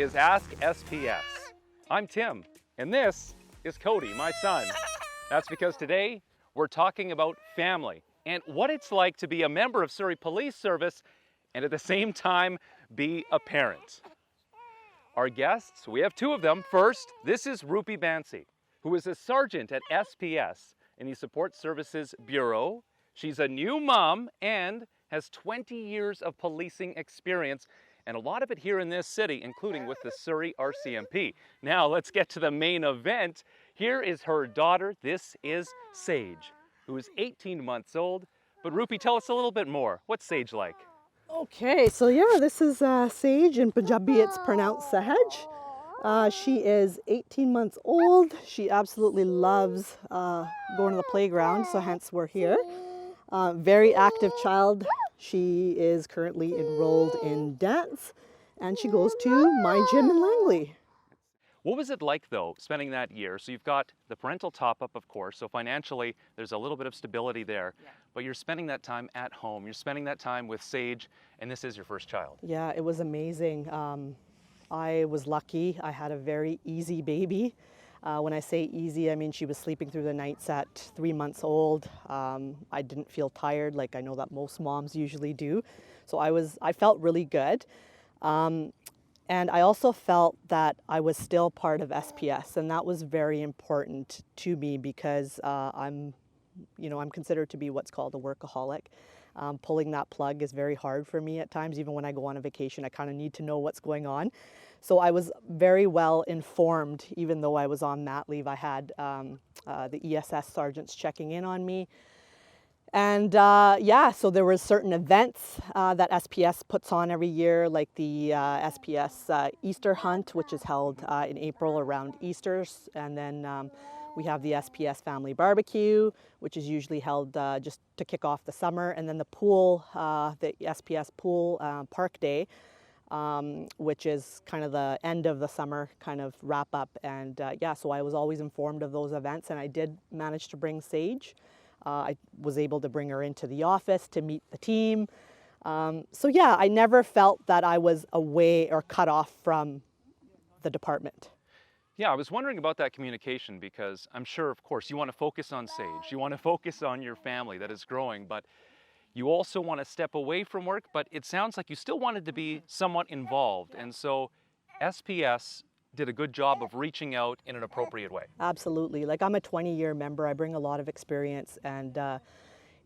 is Ask SPS. I'm Tim, and this is Cody, my son. That's because today we're talking about family and what it's like to be a member of Surrey Police Service and at the same time be a parent. Our guests, we have two of them. First, this is Rupi Bansi, who is a sergeant at SPS in the Support Services Bureau. She's a new mom and has 20 years of policing experience, and a lot of it here in this city, including with the Surrey RCMP. Now let's get to the main event. Here is her daughter. This is Sage, who is 18 months old. But Rupi, tell us a little bit more. What's Sage like? Okay, so yeah, this is Sage. In Punjabi it's pronounced Sahaj. She is 18 months old. She absolutely loves going to the playground, so hence we're here. Very active child. She is currently enrolled in dance and she goes to my gym in Langley. What was it like though, spending that year? So you've got the parental top-up, of course, so financially there's a little bit of stability there, but you're spending that time at home, you're spending that time with Sage, and this is your first child. Yeah, it was amazing. I was lucky. I had a very easy baby. When I say easy, I mean she was sleeping through the nights at 3 months old. I didn't feel tired like I know that most moms usually do. So I felt really good. And I also felt that I was still part of SPS, and that was very important to me because I'm considered to be what's called a workaholic. Pulling that plug is very hard for me at times. Even when I go on a vacation, I kind of need to know what's going on. So I was very well informed, even though I was on mat leave. I had the ESS sergeants checking in on me. And so there were certain events that SPS puts on every year, like the SPS Easter Hunt, which is held in April around Easter. And then we have the SPS Family Barbecue, which is usually held just to kick off the summer. And then the pool, the SPS Pool Park Day, which is kind of the end of the summer kind of wrap up. And so I was always informed of those events, and I did manage to bring Sage. I was able to bring her into the office to meet the team. I never felt that I was away or cut off from the department. Yeah, I was wondering about that communication because I'm sure, of course, you want to focus on Sage, you want to focus on your family that is growing, but you also want to step away from work, but it sounds like you still wanted to be somewhat involved. And so SPS did a good job of reaching out in an appropriate way. Absolutely. Like, I'm a 20-year member. I bring a lot of experience, and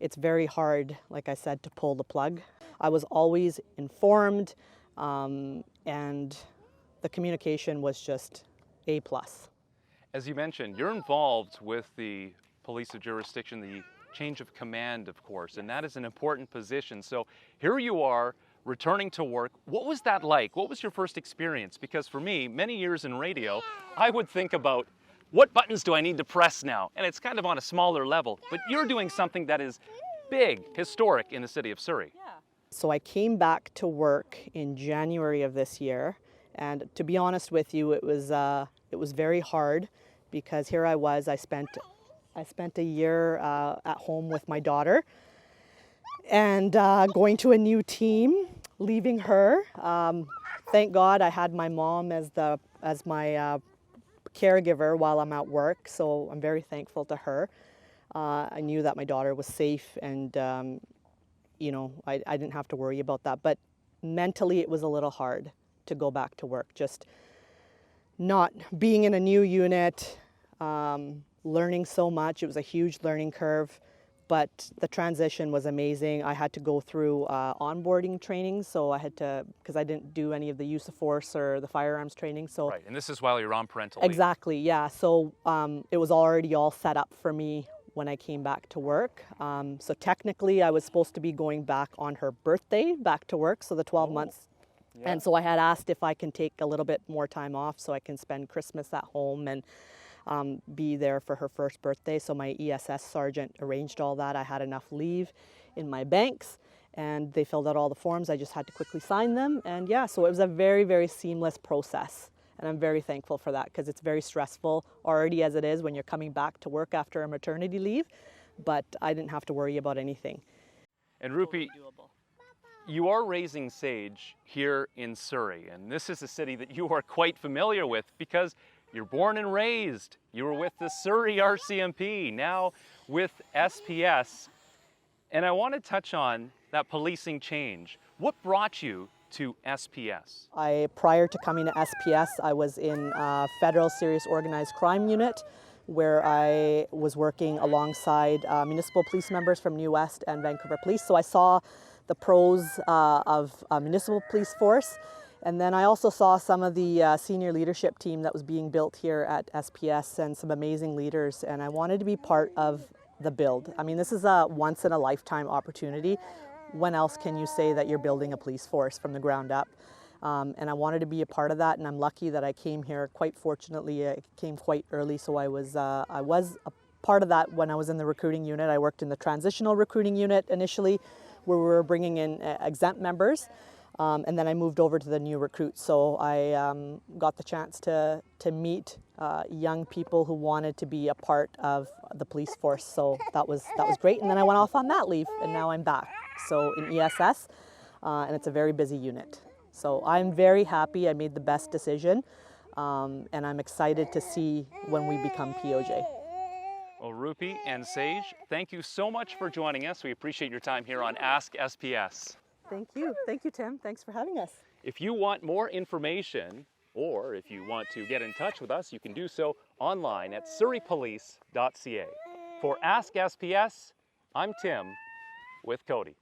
it's very hard, like I said, to pull the plug. I was always informed, and the communication was just A+. As you mentioned, you're involved with the police of jurisdiction, the change of command, of course, and that is an important position. So here you are, returning to work. What was that like? What was your first experience? Because for me, many years in radio, I would think about what buttons do I need to press now? And it's kind of on a smaller level, but you're doing something that is big, historic in the city of Surrey. So I came back to work in January of this year, and to be honest with you, it was very hard because here I was, I spent a year at home with my daughter and going to a new team, leaving her. Thank God I had my mom as my caregiver while I'm at work, so I'm very thankful to her. I knew that my daughter was safe, and I didn't have to worry about that. But mentally, it was a little hard to go back to work, just not being in a new unit, learning so much. It was a huge learning curve, but the transition was amazing. I had to go through onboarding training, so I had to, because I didn't do any of the use of force or the firearms training. So right, and this is while you're on parental leave. Exactly, yeah. So it was already all set up for me when I came back to work. So technically, I was supposed to be going back on her birthday back to work, so the 12 months. Yeah. And so I had asked if I can take a little bit more time off so I can spend Christmas at home and be there for her first birthday. So my ESS sergeant arranged all that. I had enough leave in my banks, and they filled out all the forms. I just had to quickly sign them. And yeah, so it was a very, very seamless process. And I'm very thankful for that because it's very stressful already as it is when you're coming back to work after a maternity leave. But I didn't have to worry about anything. And Rupi, You are raising Sage here in Surrey, and this is a city that you are quite familiar with because you're born and raised. You were with the Surrey RCMP, now with SPS. And I want to touch on that policing change. What brought you to SPS? Prior to coming to SPS, I was in Federal Serious Organized Crime Unit, where I was working alongside municipal police members from New West and Vancouver Police. So I saw the pros of a municipal police force. And then I also saw some of the senior leadership team that was being built here at SPS and some amazing leaders. And I wanted to be part of the build. I mean, this is a once in a lifetime opportunity. When else can you say that you're building a police force from the ground up? And I wanted to be a part of that, and I'm lucky that I came here. Quite fortunately, I came quite early, so I was a part of that when I was in the recruiting unit. I worked in the transitional recruiting unit initially, where we were bringing in exempt members, and then I moved over to the new recruits. So I got the chance to meet young people who wanted to be a part of the police force. So that was great. And then I went off on that leave, and now I'm back. So in ESS, and it's a very busy unit. So I'm very happy I made the best decision, and I'm excited to see when we become POJ. Well, Rupi and Sage, thank you so much for joining us. We appreciate your time here on Ask SPS. Thank you. Thank you, Tim. Thanks for having us. If you want more information, or if you want to get in touch with us, you can do so online at surreypolice.ca. For Ask SPS, I'm Tim with Cody.